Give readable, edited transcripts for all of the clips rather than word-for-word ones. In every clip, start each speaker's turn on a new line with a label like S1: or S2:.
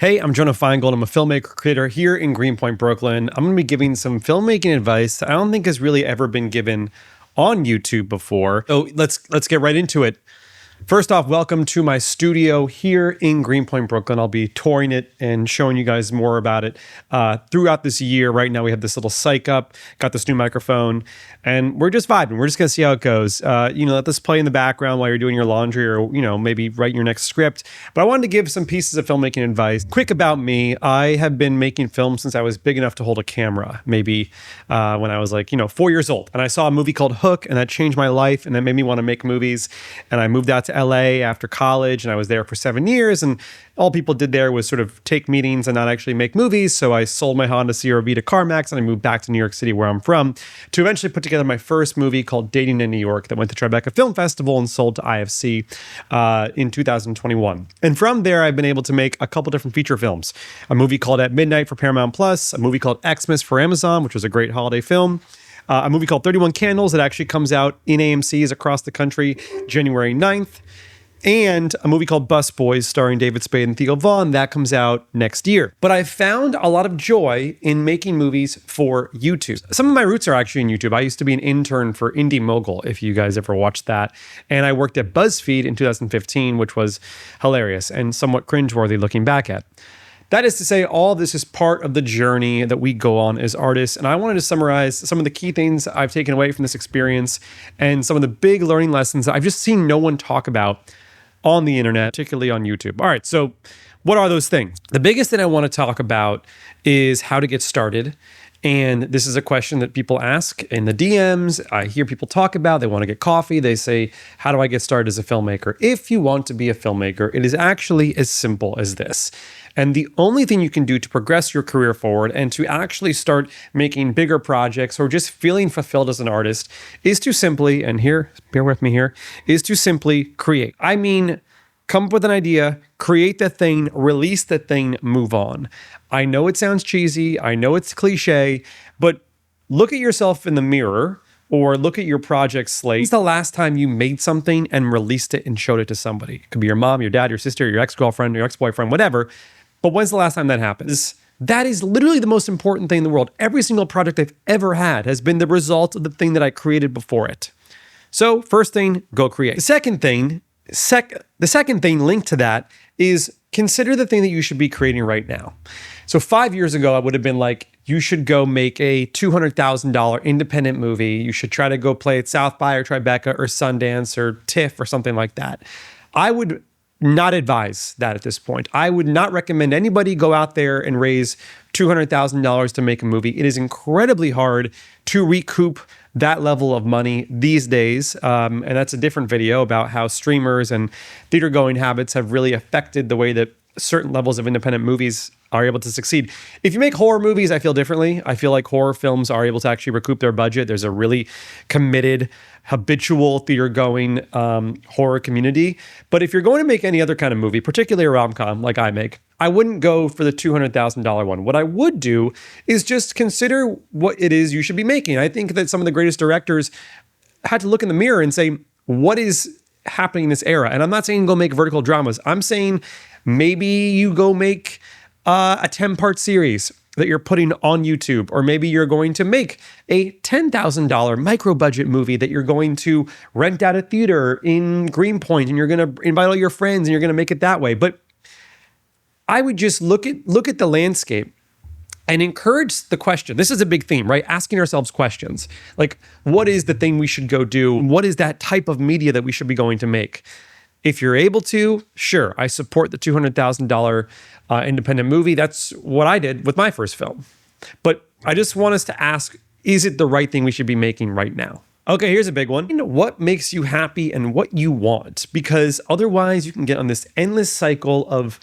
S1: Hey, I'm Jonah Feingold. I'm a filmmaker creator here in Greenpoint, Brooklyn. I'm going to be giving some filmmaking advice that I don't think has really ever been given on YouTube before. So let's get right into it. First off, welcome to my studio here in Greenpoint, Brooklyn. I'll be touring it and showing you guys more about it throughout this year. Right now, we have this little psych up, got this new microphone, and we're just vibing. We're just gonna see how it goes. Let this play in the background while you're doing your laundry, or maybe writing your next script. But I wanted to give some pieces of filmmaking advice. Quick about me: I have been making films since I was big enough to hold a camera. Maybe when I was 4 years old, and I saw a movie called Hook, and that changed my life, and that made me want to make movies. And I moved out to LA after college, and I was there for 7 years, and all people did there was sort of take meetings and not actually make movies. So I sold my Honda CR-V to CarMax, and I moved back to New York City, where I'm from, to eventually put together my first movie called Dating in New York that went to Tribeca Film Festival and sold to IFC in 2021. And from there, I've been able to make a couple different feature films. A movie called At Midnight for Paramount Plus, a movie called Xmas for Amazon, which was a great holiday film. A movie called 31 Candles that actually comes out in AMCs across the country January 9th. And a movie called Busboys starring David Spade and Theo Vaughn that comes out next year. But I found a lot of joy in making movies for YouTube. Some of my roots are actually in YouTube. I used to be an intern for Indie Mogul, if you guys ever watched that. And I worked at Buzzfeed in 2015, which was hilarious and somewhat cringeworthy looking back at. That is to say, all this is part of the journey that we go on as artists. And I wanted to summarize some of the key things I've taken away from this experience and some of the big learning lessons that I've just seen no one talk about on the internet, particularly on YouTube. All right, so what are those things? The biggest thing I want to talk about is how to get started. And this is a question that people ask in the DMs. I hear people talk about, they want to get coffee. They say, how do I get started as a filmmaker? If you want to be a filmmaker, it is actually as simple as this. And the only thing you can do to progress your career forward and to actually start making bigger projects or just feeling fulfilled as an artist is to simply, and here, bear with me here, is to simply create. I mean, come up with an idea, create the thing, release the thing, move on. I know it sounds cheesy, I know it's cliche, but look at yourself in the mirror or look at your project slate. When's the last time you made something and released it and showed it to somebody? It could be your mom, your dad, your sister, your ex-girlfriend, your ex-boyfriend, whatever. But when's the last time that happens? That is literally the most important thing in the world. Every single project I've ever had has been the result of the thing that I created before it. So first thing, go create. The second thing linked to that is consider the thing that you should be creating right now. So 5 years ago, I would have been like, you should go make a $200,000 independent movie. You should try to go play at South by or Tribeca or Sundance or TIFF or something like that. I would not advise that at this point. I would not recommend anybody go out there and raise $200,000 to make a movie. It is incredibly hard to recoup that level of money these days. And that's a different video about how streamers and theater going habits have really affected the way that certain levels of independent movies are able to succeed. If you make horror movies, I feel differently. I feel like horror films are able to actually recoup their budget. There's a really committed, habitual theater-going horror community. But if you're going to make any other kind of movie, particularly a rom-com like I make, I wouldn't go for the $200,000 one. What I would do is just consider what it is you should be making. I think that some of the greatest directors had to look in the mirror and say, what is happening in this era? And I'm not saying go make vertical dramas. I'm saying maybe you go make a 10-part series that you're putting on YouTube, or maybe you're going to make a $10,000 micro-budget movie that you're going to rent out a theater in Greenpoint, and you're going to invite all your friends, and you're going to make it that way. But I would just look at the landscape and encourage the question. This is a big theme, right? Asking ourselves questions like, what is the thing we should go do? What is that type of media that we should be going to make? If you're able to, sure, I support the $200,000 independent movie. That's what I did with my first film. But I just want us to ask, is it the right thing we should be making right now? Okay, here's a big one. What makes you happy and what you want? Because otherwise you can get on this endless cycle of,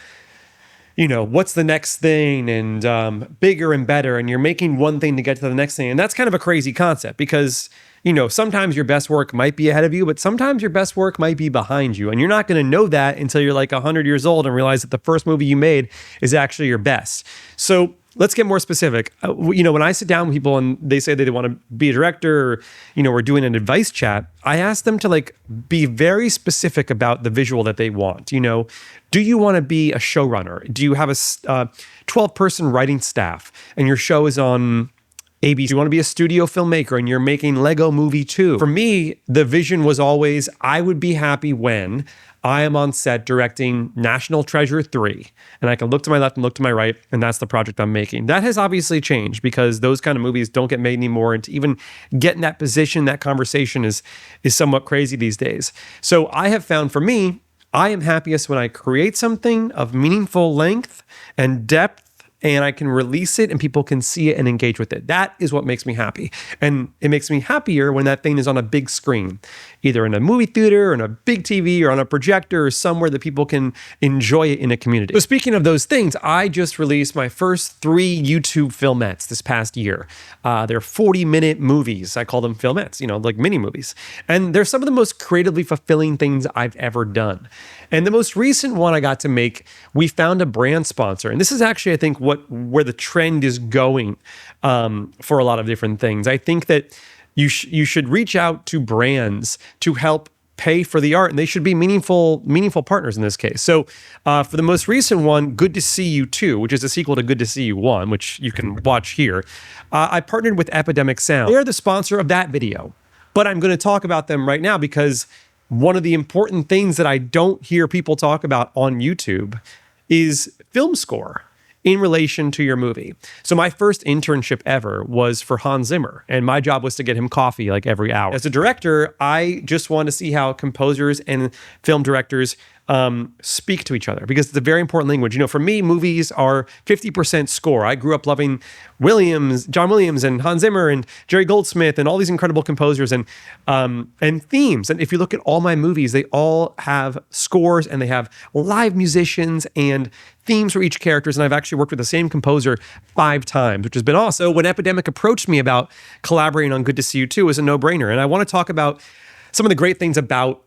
S1: what's the next thing and bigger and better, and you're making one thing to get to the next thing. And that's kind of a crazy concept because sometimes your best work might be ahead of you, but sometimes your best work might be behind you. And you're not going to know that until you're like 100 years old and realize that the first movie you made is actually your best. So let's get more specific. When I sit down with people and they say that they want to be a director, or, we're doing an advice chat, I ask them to like be very specific about the visual that they want. Do you want to be a showrunner? Do you have a 12-person writing staff and your show is on ABC? Do you want to be a studio filmmaker and you're making Lego Movie 2? For me, the vision was always, I would be happy when I am on set directing National Treasure 3, and I can look to my left and look to my right, and that's the project I'm making. That has obviously changed because those kind of movies don't get made anymore, and to even get in that position, that conversation is somewhat crazy these days. So I have found, for me, I am happiest when I create something of meaningful length and depth, and I can release it and people can see it and engage with it. That is what makes me happy. And it makes me happier when that thing is on a big screen, either in a movie theater, or on a big TV, or on a projector, or somewhere that people can enjoy it in a community. So speaking of those things, I just released my first 3 YouTube filmettes this past year. They're 40-minute movies. I call them filmettes, like mini movies. And they're some of the most creatively fulfilling things I've ever done. And the most recent one I got to make, we found a brand sponsor. And this is actually, I think, where the trend is going for a lot of different things. I think that you should reach out to brands to help pay for the art, and they should be meaningful partners in this case. So for the most recent one, Good to See You 2, which is a sequel to Good to See You 1, which you can watch here, I partnered with Epidemic Sound. They're the sponsor of that video, but I'm going to talk about them right now because one of the important things that I don't hear people talk about on YouTube is film score in relation to your movie. So my first internship ever was for Hans Zimmer, and my job was to get him coffee like every hour. As a director, I just want to see how composers and film directors speak to each other, because it's a very important language. For me, movies are 50% score. I grew up loving John Williams and Hans Zimmer and Jerry Goldsmith and all these incredible composers and themes. And if you look at all my movies, they all have scores and they have live musicians and themes for each characters. And I've actually worked with the same composer 5 times, which has been awesome. So when Epidemic approached me about collaborating on Good to See You 2, it was a no-brainer. And I want to talk about some of the great things about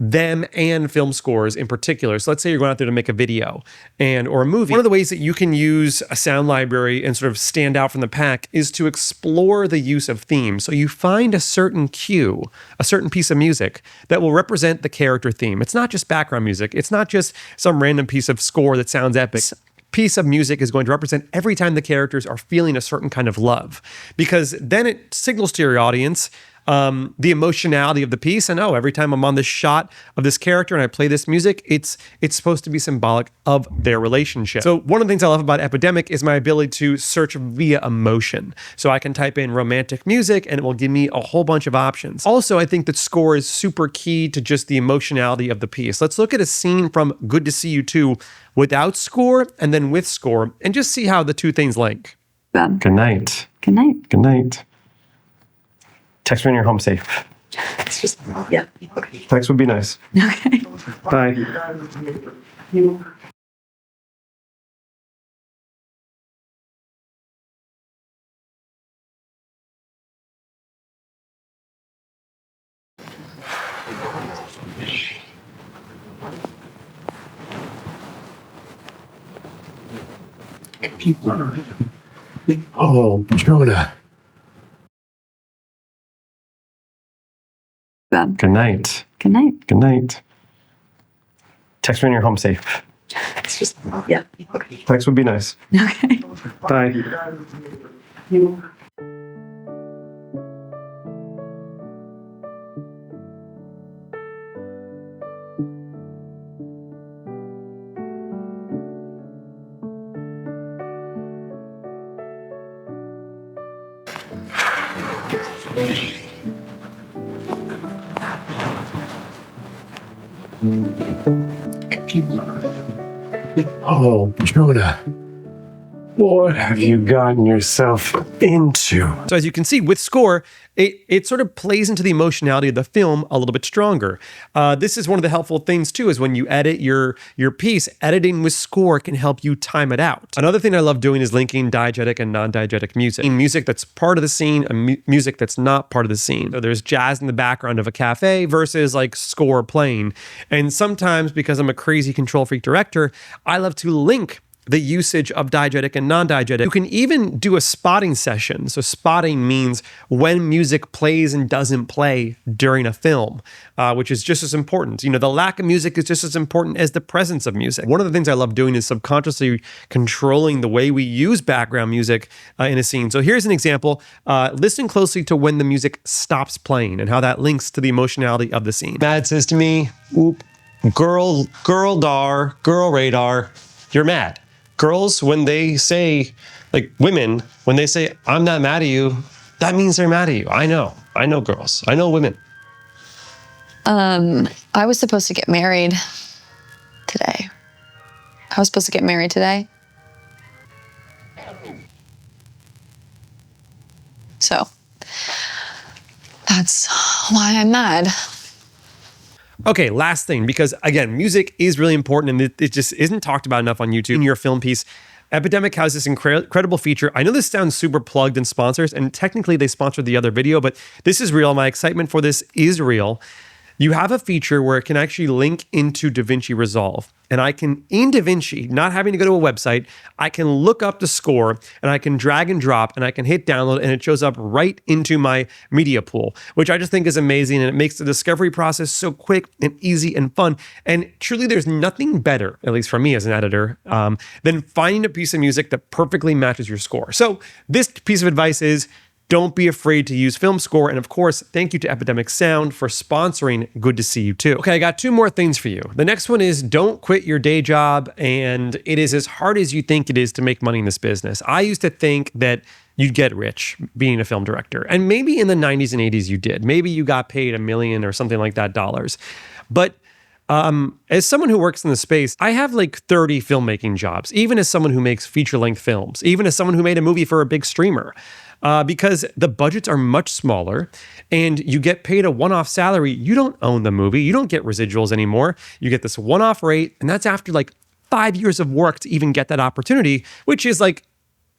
S1: them and film scores in particular. So let's say you're going out there to make a video or a movie. One of the ways that you can use a sound library and sort of stand out from the pack is to explore the use of themes. So you find a certain cue, a certain piece of music that will represent the character theme. It's not just background music. It's not just some random piece of score that sounds epic. Piece of music is going to represent every time the characters are feeling a certain kind of love, because then it signals to your audience the emotionality of the piece. And every time I'm on this shot of this character and I play this music, it's supposed to be symbolic of their relationship. So one of the things I love about Epidemic is my ability to search via emotion. So I can type in romantic music and it will give me a whole bunch of options. Also, I think that score is super key to just the emotionality of the piece. Let's look at a scene from Good to See You 2 without score and then with score, and just see how the two things link.
S2: Good night.
S3: Good night.
S2: Good night. Text me when you're home safe.
S3: It's just, yeah. Okay.
S2: Text would be nice.
S3: Okay.
S2: Bye. Oh, Jonah. Good night.
S3: Good night.
S2: Good night. Text me when you're home safe.
S3: It's just, yeah. Okay.
S2: Text would be nice.
S3: Okay.
S2: Bye. Oh, Jonah. What have you gotten yourself into?
S1: So as you can see with score, it sort of plays into the emotionality of the film a little bit stronger. This is one of the helpful things too, is when you edit your piece, editing with score can help you time it out. Another thing I love doing is linking diegetic and non-diegetic music. Music that's part of the scene and music that's not part of the scene. So there's jazz in the background of a cafe versus like score playing. And sometimes, because I'm a crazy control freak director, I love to link the usage of diegetic and non-diegetic. You can even do a spotting session. So spotting means when music plays and doesn't play during a film, which is just as important. The lack of music is just as important as the presence of music. One of the things I love doing is subconsciously controlling the way we use background music in a scene. So here's an example. Listen closely to when the music stops playing and how that links to the emotionality of the scene.
S2: Mad says to me, "Oop, girl radar, you're mad." Girls, when they say, like women, when they say, "I'm not mad at you," that means they're mad at you. I know girls. I know women.
S4: I was supposed to get married today. So that's why I'm mad.
S1: Okay, last thing, because again, music is really important and it just isn't talked about enough on YouTube. In your film piece, Epidemic has this incredible feature. I know this sounds super plugged in sponsors, and technically they sponsored the other video, but this is real. My excitement for this is real. You have a feature where it can actually link into DaVinci Resolve. And I can, in DaVinci, not having to go to a website, I can look up the score and I can drag and drop and I can hit download and it shows up right into my media pool, which I just think is amazing. And it makes the discovery process so quick and easy and fun. And truly, there's nothing better, at least for me as an editor, than finding a piece of music that perfectly matches your score. So this piece of advice is, don't be afraid to use film score. And of course, thank you to Epidemic Sound for sponsoring Good to See You Too. Okay, I got two more things for you. The next one is don't quit your day job. And it is as hard as you think it is to make money in this business. I used to think that you'd get rich being a film director. And maybe in the 90s and 80s you did. Maybe you got paid $1 million or something like that dollars. But as someone who works in the space, I have like 30 filmmaking jobs, even as someone who makes feature-length films, even as someone who made a movie for a big streamer. Because the budgets are much smaller and you get paid a one-off salary. You don't own the movie. You don't get residuals anymore. You get this one-off rate, and that's after like 5 years of work to even get that opportunity, which is like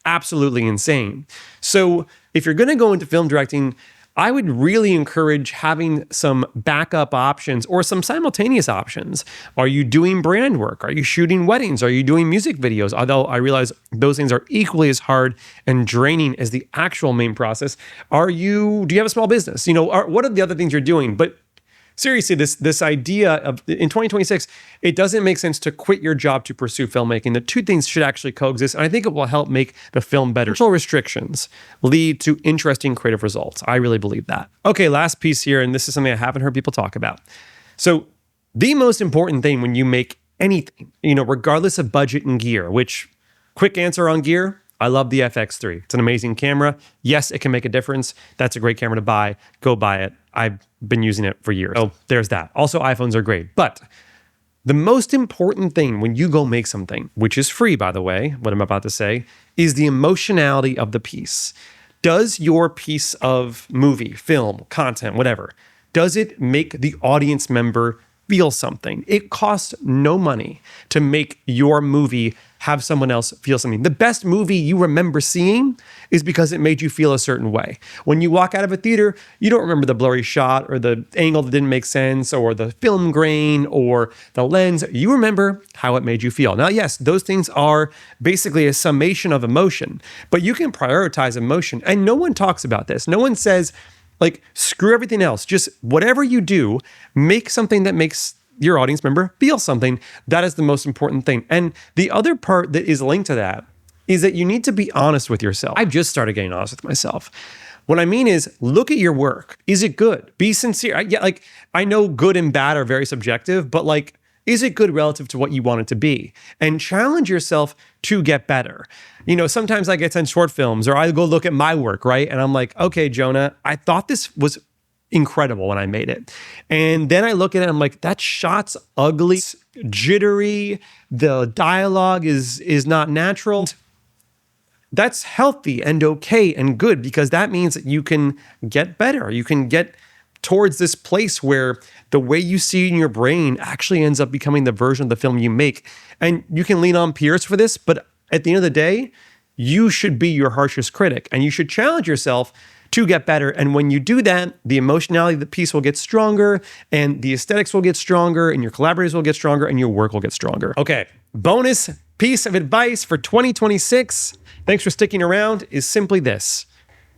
S1: absolutely insane. So if you're going to go into film directing, I would really encourage having some backup options or some simultaneous options. Are you doing brand work? Are you shooting weddings? Are you doing music videos? Although I realize those things are equally as hard and draining as the actual main process. Do you have a small business? What are the other things you're doing? But seriously, this idea of in 2026, it doesn't make sense to quit your job to pursue filmmaking. The two things should actually coexist, and I think it will help make the film better. Cultural restrictions lead to interesting creative results. I really believe that. Okay, last piece here, and this is something I haven't heard people talk about. So the most important thing when you make anything, regardless of budget and gear, which, quick answer on gear, I love the FX3. It's an amazing camera. Yes, it can make a difference. That's a great camera to buy. Go buy it. I've been using it for years. So there's that. Also, iPhones are great. But the most important thing when you go make something, which is free, by the way, what I'm about to say, is the emotionality of the piece. Does your piece of movie, film, content, whatever, does it make the audience member feel something? It costs no money to make your movie have someone else feel something. The best movie you remember seeing is because it made you feel a certain way. When you walk out of a theater, you don't remember the blurry shot or the angle that didn't make sense or the film grain or the lens. You remember how it made you feel. Now, yes, those things are basically a summation of emotion, but you can prioritize emotion. And no one talks about this. No one says, like, screw everything else. Just whatever you do, make something that makes your audience member feel something. That is the most important thing. And the other part that is linked to that is that you need to be honest with yourself. I've just started getting honest with myself. What I mean is, look at your work. Is it good? Be sincere. I know good and bad are very subjective, but is it good relative to what you want it to be? And challenge yourself to get better. Sometimes I get sent short films or I go look at my work, right? And I'm like, okay, Jonah, I thought this was incredible when I made it. And then I look at it and I'm like, that shot's ugly, it's jittery, the dialogue is not natural. That's healthy and okay and good because that means that you can get better. You can get towards this place where the way you see it in your brain actually ends up becoming the version of the film you make. And you can lean on peers for this, but at the end of the day, you should be your harshest critic and you should challenge yourself to get better. And when you do that, the emotionality of the piece will get stronger and the aesthetics will get stronger and your collaborators will get stronger and your work will get stronger. Okay, bonus piece of advice for 2026, thanks for sticking around, is simply this.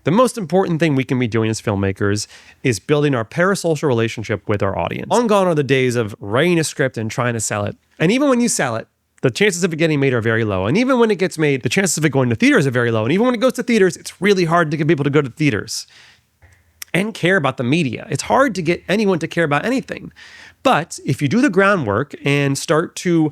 S1: The most important thing we can be doing as filmmakers is building our parasocial relationship with our audience. Long gone are the days of writing a script and trying to sell it. And even when you sell it, the chances of it getting made are very low. And even when it gets made, the chances of it going to theaters are very low. And even when it goes to theaters, it's really hard to get people to go to theaters and care about the media. It's hard to get anyone to care about anything. But if you do the groundwork and start to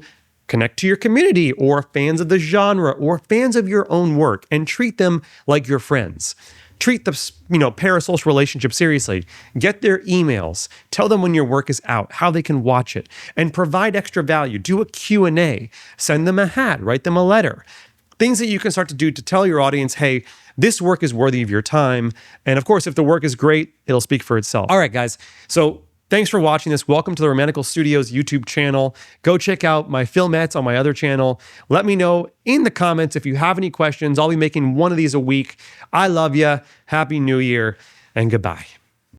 S1: connect to your community or fans of the genre or fans of your own work and treat them like your friends, treat the parasocial relationship seriously. Get their emails. Tell them when your work is out, how they can watch it, and provide extra value. Do a Q&A. Send them a hat. Write them a letter. Things that you can start to do to tell your audience, hey, this work is worthy of your time. And of course, if the work is great, it'll speak for itself. All right, guys. So thanks for watching this. Welcome to the Romantical Studios YouTube channel. Go check out my filmettes on my other channel. Let me know in the comments if you have any questions. I'll be making one of these a week. I love you. Happy New Year and goodbye.